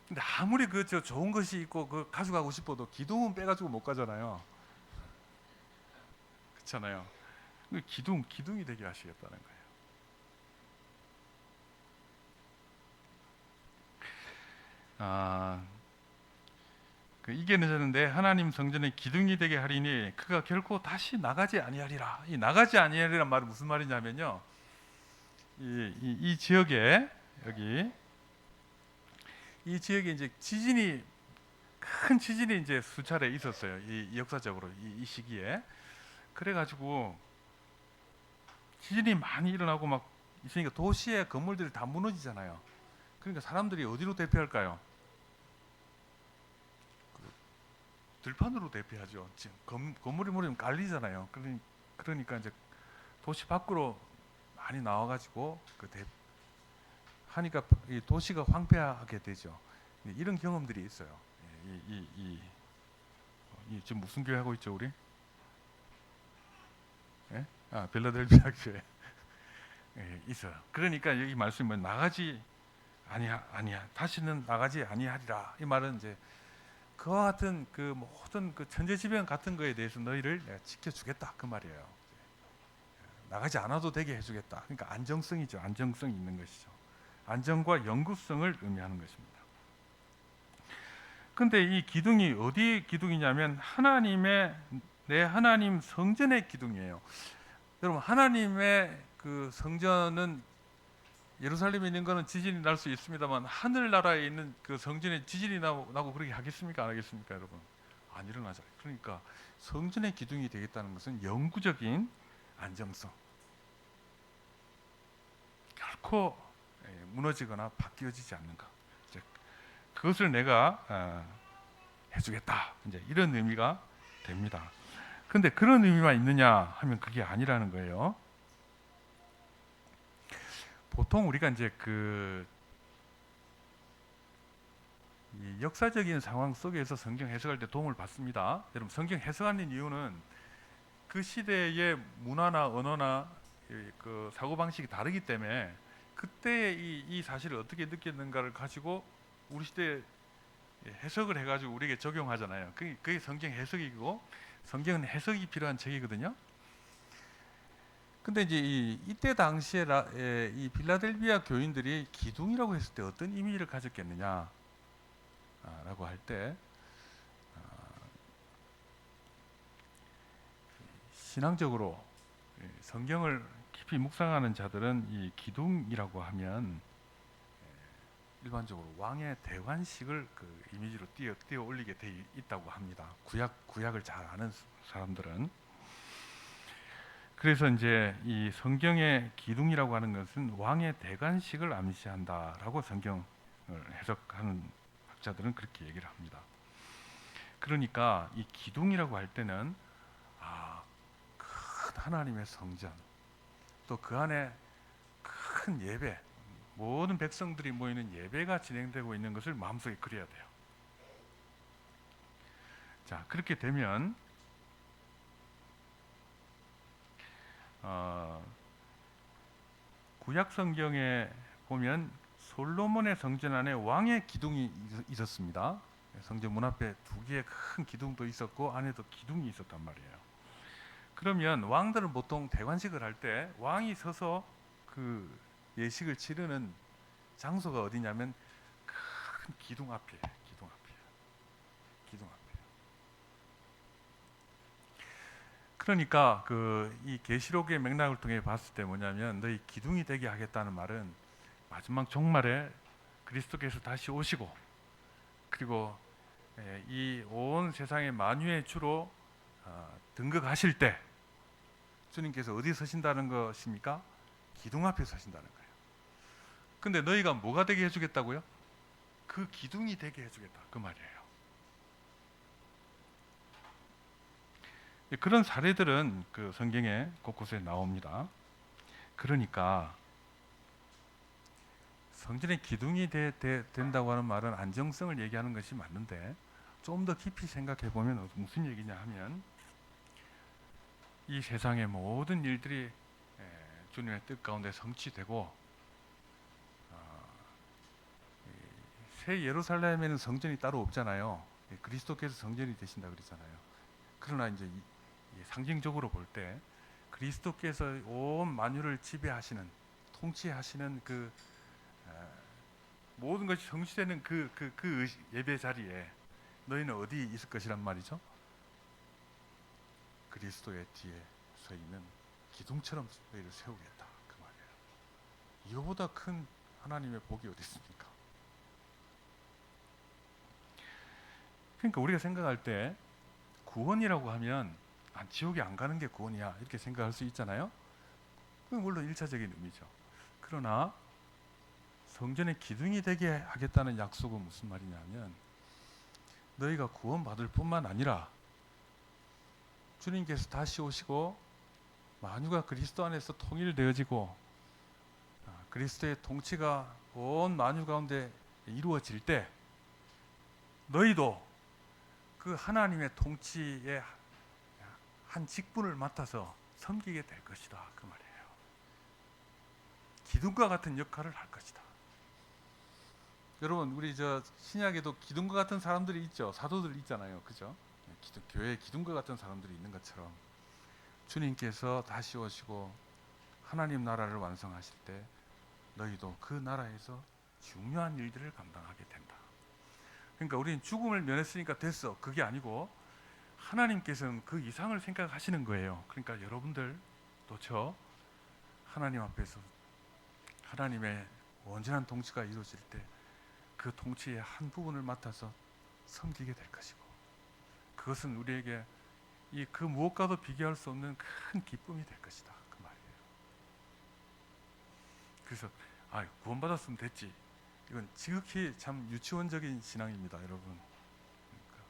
근데 아무리 저 좋은 것이 있고 가져가고 싶어도 기둥은 빼 가지고 못 가잖아요. 그렇잖아요. 기둥이 되게 하시겠다는 거예요. 이게는 저는데 하나님 성전의 기둥이 되게 하리니 그가 결코 다시 나가지 아니하리라. 이 나가지 아니하리란 말은 무슨 말이냐면요, 이 지역에 여기 이 지역에 이제 큰 지진이 이제 수차례 있었어요. 이 역사적으로 이 시기에. 그래가지고 지진이 많이 일어나고 막 있으니까 도시의 건물들이 다 무너지잖아요. 그러니까 사람들이 어디로 대피할까요? 들판으로 대피하죠. 지금 건물이 무너지면 깔리잖아요. 그러니까 이제 도시 밖으로 많이 나와가지고 하니까 이 도시가 황폐하게 되죠. 이런 경험들이 있어요. 지금 무슨 교회 하고 있죠, 우리? 예? 빌라델비아 교회. 예, 있어요. 그러니까 여기 말씀은 나가지 아니야. 다시는 나가지 아니하리라. 이 말은 이제 그와 같은 그 모든 그 천재지변 같은 거에 대해서 너희를 내가 지켜주겠다, 그 말이에요. 나가지 않아도 되게 해주겠다. 그러니까 안정성이죠. 안정성이 있는 것이죠. 안정과 영구성을 의미하는 것입니다. 근데 이 기둥이 어디 기둥이냐면 내 하나님 성전의 기둥이에요. 여러분, 하나님의 그 성전은 예루살렘에 있는 거는 지진이 날 수 있습니다만 하늘나라에 있는 그 성전에 지진이 나고 그렇게 하겠습니까? 안 하겠습니까, 여러분? 안 일어나죠. 그러니까 성전의 기둥이 되겠다는 것은 영구적인 안정성, 결코 무너지거나 바뀌어지지 않는 것, 그것을 내가 해주겠다, 이제 이런 의미가 됩니다. 근데 그런 의미만 있느냐 하면 그게 아니라는 거예요. 보통 우리가 이제 이 역사적인 상황 속에서 성경 해석할 때 도움을 받습니다. 여러분, 성경 해석하는 이유는 그 시대의 문화나 언어나 그 사고 방식이 다르기 때문에 그때 이 사실을 어떻게 느꼈는가를 가지고 우리 시대에 해석을 해가지고 우리에게 적용하잖아요. 그게 성경 해석이고, 성경은 해석이 필요한 책이거든요. 근데 이제 이때 당시에 이 빌라델비아 교인들이 기둥이라고 했을 때 어떤 의미를 가졌겠느냐라고 할 때, 신앙적으로 성경을 깊이 묵상하는 자들은 이 기둥이라고 하면 일반적으로 왕의 대관식을 그 이미지로 띄어 올리게 돼 있다고 합니다. 구약을 잘 아는 사람들은. 그래서 이제 이 성경의 기둥이라고 하는 것은 왕의 대관식을 암시한다라고 성경을 해석하는 학자들은 그렇게 얘기를 합니다. 그러니까 이 기둥이라고 할 때는 큰 하나님의 성전, 또 그 안에 큰 예배, 모든 백성들이 모이는 예배가 진행되고 있는 것을 마음속에 그려야 돼요. 자, 그렇게 되면 구약 성경에 보면 솔로몬의 성전 안에 왕의 기둥이 있었습니다. 성전 문 앞에 두 개의 큰 기둥도 있었고 안에도 기둥이 있었단 말이에요. 그러면 왕들은 보통 대관식을 할 때 왕이 서서 그 예식을 치르는 장소가 어디냐면 큰 기둥 앞이에요. 기둥 앞이에요. 그러니까 이 계시록의 맥락을 통해 봤을 때 뭐냐면 너희 기둥이 되게 하겠다는 말은 마지막 종말에 그리스도께서 다시 오시고 그리고 이 온 세상의 만유의 주로 등극하실 때 주님께서 어디 서신다는 것입니까? 기둥 앞에 서신다는 거예요. 근데 너희가 뭐가 되게 해주겠다고요? 그 기둥이 되게 해주겠다 그 말이에요. 그런 사례들은 그 성경에 곳곳에 나옵니다. 그러니까 성전의 기둥이 된다고 하는 말은 안정성을 얘기하는 것이 맞는데 좀 더 깊이 생각해 보면 무슨 얘기냐 하면 이 세상의 모든 일들이 주님의 뜻 가운데 성취되고 새 예루살렘에는 성전이 따로 없잖아요. 그리스도께서 성전이 되신다 그러잖아요. 그러나 이제 상징적으로 볼 때 그리스도께서 온 만유를 지배하시는 통치하시는 그 모든 것이 성취되는 그 예배 자리에 너희는 어디 있을 것이란 말이죠? 그리스도의 뒤에 서 있는 기둥처럼 너희를 세우겠다 그 말이에요. 이거보다 큰 하나님의 복이 어디 있습니까? 그러니까 우리가 생각할 때 구원이라고 하면 지옥에 안 가는 게 구원이야 이렇게 생각할 수 있잖아요. 그건 물론 1차적인 의미죠. 그러나 성전의 기둥이 되게 하겠다는 약속은 무슨 말이냐면 너희가 구원받을 뿐만 아니라 주님께서 다시 오시고 만유가 그리스도 안에서 통일되어지고 그리스도의 통치가 온 만유 가운데 이루어질 때 너희도 그 하나님의 통치의 한 직분을 맡아서 섬기게 될 것이다 그 말이에요. 기둥과 같은 역할을 할 것이다. 여러분 우리 신약에도 기둥과 같은 사람들이 있죠. 사도들 있잖아요. 그죠? 교회에 기둥과 같은 사람들이 있는 것처럼 주님께서 다시 오시고 하나님 나라를 완성하실 때 너희도 그 나라에서 중요한 일들을 감당하게 된다. 그러니까 우리는 죽음을 면했으니까 됐어. 그게 아니고 하나님께서는 그 이상을 생각하시는 거예요. 그러니까 여러분들도 저 하나님 앞에서 하나님의 온전한 통치가 이루어질 때 그 통치의 한 부분을 맡아서 섬기게 될 것이고 그것은 우리에게 그 무엇과도 비교할 수 없는 큰 기쁨이 될 것이다 그 말이에요. 그래서 구원받았으면 됐지. 이건 지극히 참 유치원적인 신앙입니다, 여러분. 그러니까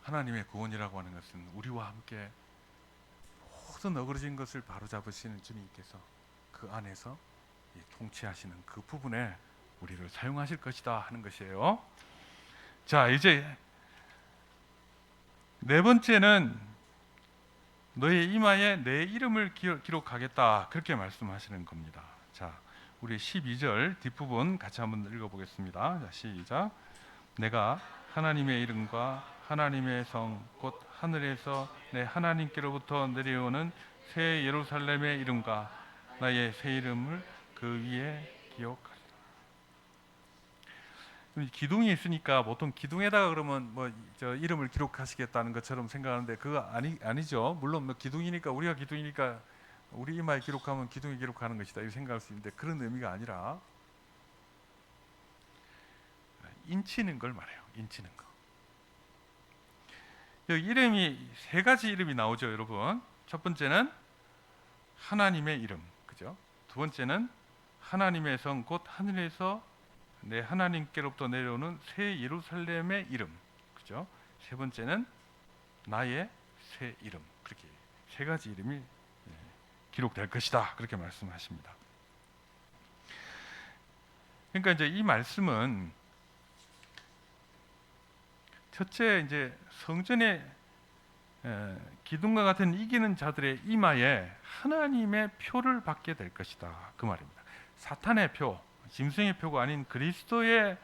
하나님의 구원이라고 하는 것은 우리와 함께 모든 어그러진 것을 바로잡으시는 주님께서 그 안에서 통치하시는 그 부분에 우리를 사용하실 것이다 하는 것이에요. 자, 이제 네 번째는 너의 이마에 내 이름을 기록하겠다 그렇게 말씀하시는 겁니다. 자, 우리 12절 뒷부분 같이 한번 읽어보겠습니다. 자, 시작. 내가 하나님의 이름과 하나님의 성 곧 하늘에서 내 하나님께로부터 내려오는 새 예루살렘의 이름과 나의 새 이름을 그 위에 기억하리라. 기둥이 있으니까 보통 기둥에다가 그러면 이름을 기록하시겠다는 것처럼 생각하는데 그거 아니죠. 물론 기둥이니까 우리가 기둥이니까 우리 이마에 기록하면 기둥에 기록하는 것이다 이렇게 생각할 수 있는데 그런 의미가 아니라 인치는 걸 말해요. 인치는 거. 여기 이름이 세 가지 이름이 나오죠, 여러분. 첫 번째는 하나님의 이름, 그죠? 두 번째는 하나님의 성 곧 하늘에서 내 하나님께로부터 내려오는 새 예루살렘의 이름, 그죠? 세 번째는 나의 새 이름, 그렇게 세 가지 이름이 기록될 것이다, 그렇게 말씀하십니다. 그러니까 이제 이 말씀은 첫째 이제 성전의 기둥과 같은 이기는 자들의 이마에 하나님의 표를 받게 될 것이다, 그 말입니다. 사탄의 표, 짐승의 표가 아닌 그리스도의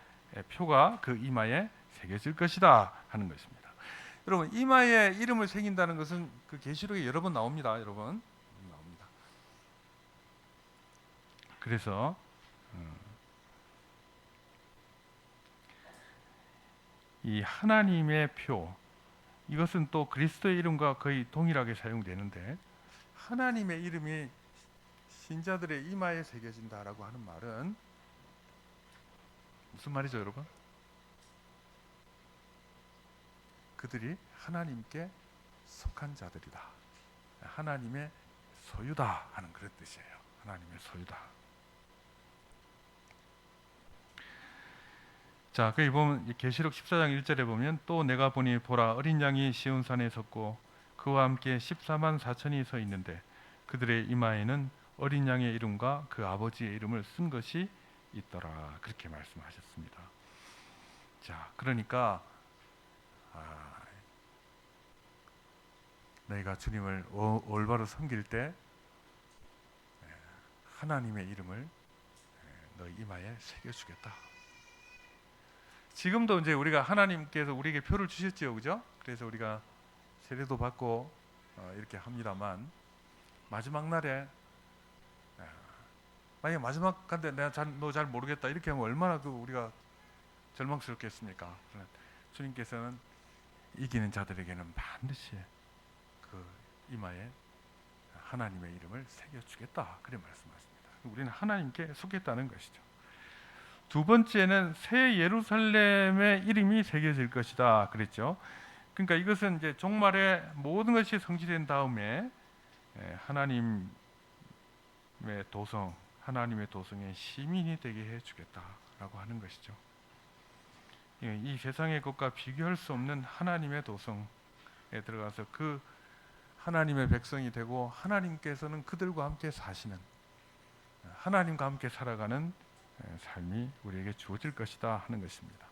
표가 그 이마에 새겨질 것이다 하는 것입니다. 여러분, 이마에 이름을 새긴다는 것은 그 계시록에 여러 번 나옵니다. 여러분 나옵니다. 그래서 이 하나님의 표, 이것은 또 그리스도의 이름과 거의 동일하게 사용되는데, 하나님의 이름이 신자들의 이마에 새겨진다라고 하는 말은 무슨 말이죠, 여러분? 그들이 하나님께 속한 자들이다, 하나님의 소유다 하는 그런 뜻이에요. 하나님의 소유다. 자, 거기 보면 계시록 14장 1절에 보면 또 내가 보니 보라 어린 양이 시온산에 섰고 그와 함께 14만 4천이 서 있는데 그들의 이마에는 어린 양의 이름과 그 아버지의 이름을 쓴 것이 있더라, 그렇게 말씀하셨습니다. 자, 그러니까 너희가 주님을 올바로 섬길 때 하나님의 이름을 너희 이마에 새겨주겠다. 지금도 이제 우리가 하나님께서 우리에게 표를 주셨지요, 그죠? 그래서 우리가 세례도 받고 이렇게 합니다만, 마지막 날에 만약에 마지막 간데 내가 너 잘 모르겠다 이렇게 하면 얼마나 우리가 절망스럽겠습니까? 그러나 주님께서는 이기는 자들에게는 반드시 그 이마에 하나님의 이름을 새겨주겠다, 그래 말씀하십니다. 우리는 하나님께 속겠다는 것이죠. 두 번째는 새 예루살렘의 이름이 새겨질 것이다 그랬죠. 그러니까 이것은 이제 종말에 모든 것이 성취된 다음에 하나님의 도성, 하나님의 도성의 시민이 되게 해주겠다라고 하는 것이죠. 이 세상의 것과 비교할 수 없는 하나님의 도성에 들어가서 그 하나님의 백성이 되고, 하나님께서는 그들과 함께 사시는, 하나님과 함께 살아가는 삶이 우리에게 주어질 것이다 하는 것입니다.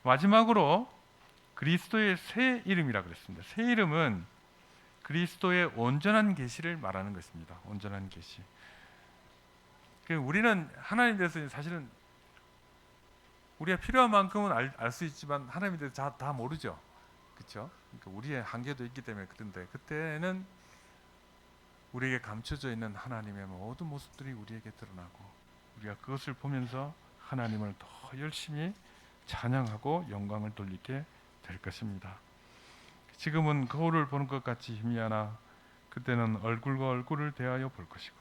마지막으로 그리스도의 새 이름이라 그랬습니다. 새 이름은 그리스도의 온전한 계시를 말하는 것입니다. 온전한 계시. 우리는 하나님에 대해서 사실은 우리가 필요한 만큼은 알 수 있지만 하나님에 대해서 다 모르죠, 그렇죠? 그러니까 우리의 한계도 있기 때문에. 그런데 그때는 우리에게 감춰져 있는 하나님의 모든 모습들이 우리에게 드러나고, 우리가 그것을 보면서 하나님을 더 열심히 찬양하고 영광을 돌리게 될 것입니다. 지금은 거울을 보는 것 같이 희미하나 그때는 얼굴과 얼굴을 대하여 볼 것이고,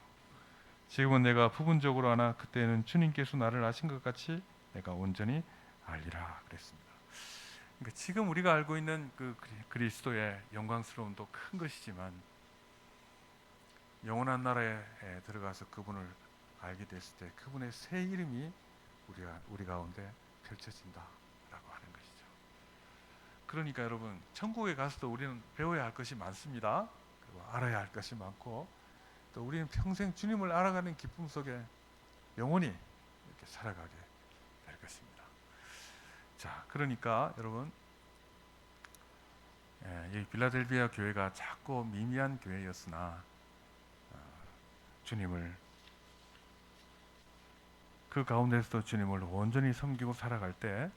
지금은 내가 부분적으로 하나 그때는 주님께서 나를 아신 것 같이 내가 온전히 알리라 그랬습니다. 그러니까 지금 우리가 알고 있는 그 그리스도의 영광스러움도 큰 것이지만, 영원한 나라에 들어가서 그분을 알게 됐을 때 그분의 새 이름이 우리 가운데 펼쳐진다라고 하는 것이죠. 그러니까 여러분, 천국에 가서도 우리는 배워야 할 것이 많습니다. 그리고 알아야 할 것이 많고, 또 우리는 평생 주님을 알아가는 기쁨 속에 영원히 이렇게 살아가게 될 것입니다. 자, 그러니까 여러분, 이 빌라델비아 교회가 작고 미미한 교회였으나 주님을, 그 가운데서도 주님을 온전히 섬기고 살아갈 때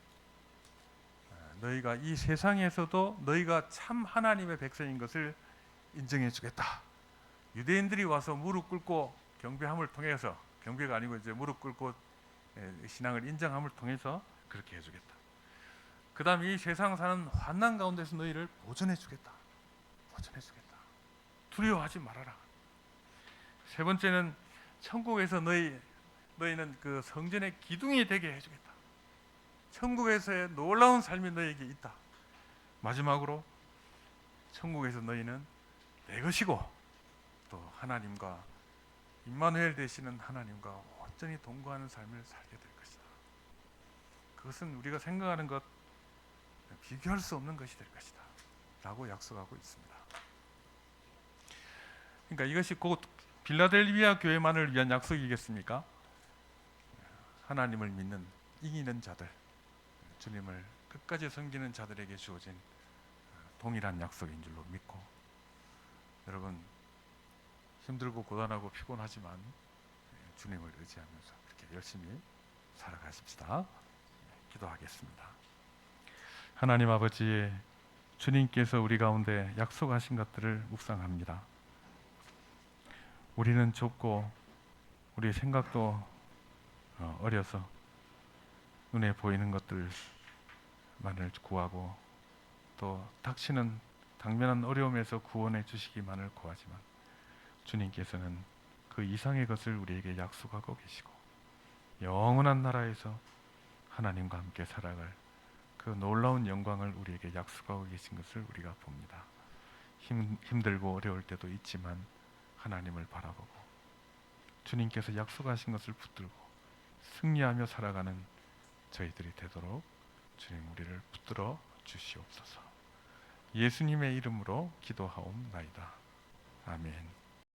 너희가 이 세상에서도 너희가 참 하나님의 백성인 것을 인정해 주겠다. 유대인들이 와서 무릎 꿇고 경배함을 통해서, 경배가 아니고 이제 무릎 꿇고 신앙을 인정함을 통해서 그렇게 해주겠다. 그 다음 이 세상 사는 환난 가운데서 너희를 보존해 주겠다. 보존해 주겠다. 두려워하지 말아라. 세 번째는 천국에서 너희는 그 성전의 기둥이 되게 해주겠다. 천국에서의 놀라운 삶이 너희에게 있다. 마지막으로 천국에서 너희는 내 것이고 또 하나님과 임마누엘 되시는 하나님과 온전히 동거하는 삶을 살게 될 것이다. 그것은 우리가 생각하는 것 비교할 수 없는 것이 될 것이다 라고 약속하고 있습니다. 그러니까 이것이 곧 빌라델비아 교회만을 위한 약속이겠습니까? 하나님을 믿는 이기는 자들, 주님을 끝까지 섬기는 자들에게 주어진 동일한 약속인 줄로 믿고, 여러분 힘들고 고단하고 피곤하지만 주님을 의지하면서 그렇게 열심히 살아가십시다. 기도하겠습니다. 하나님 아버지, 주님께서 우리 가운데 약속하신 것들을 묵상합니다. 우리는 좁고 우리 생각도 어려서 눈에 보이는 것들만을 구하고 또 닥치는 당면한 어려움에서 구원해 주시기만을 구하지만, 주님께서는 그 이상의 것을 우리에게 약속하고 계시고 영원한 나라에서 하나님과 함께 살아갈 그 놀라운 영광을 우리에게 약속하고 계신 것을 우리가 봅니다. 힘들고 어려울 때도 있지만 하나님을 바라보고 주님께서 약속하신 것을 붙들고 승리하며 살아가는 저희들이 되도록 주님 우리를 붙들어 주시옵소서. 예수님의 이름으로 기도하옵나이다. 아멘.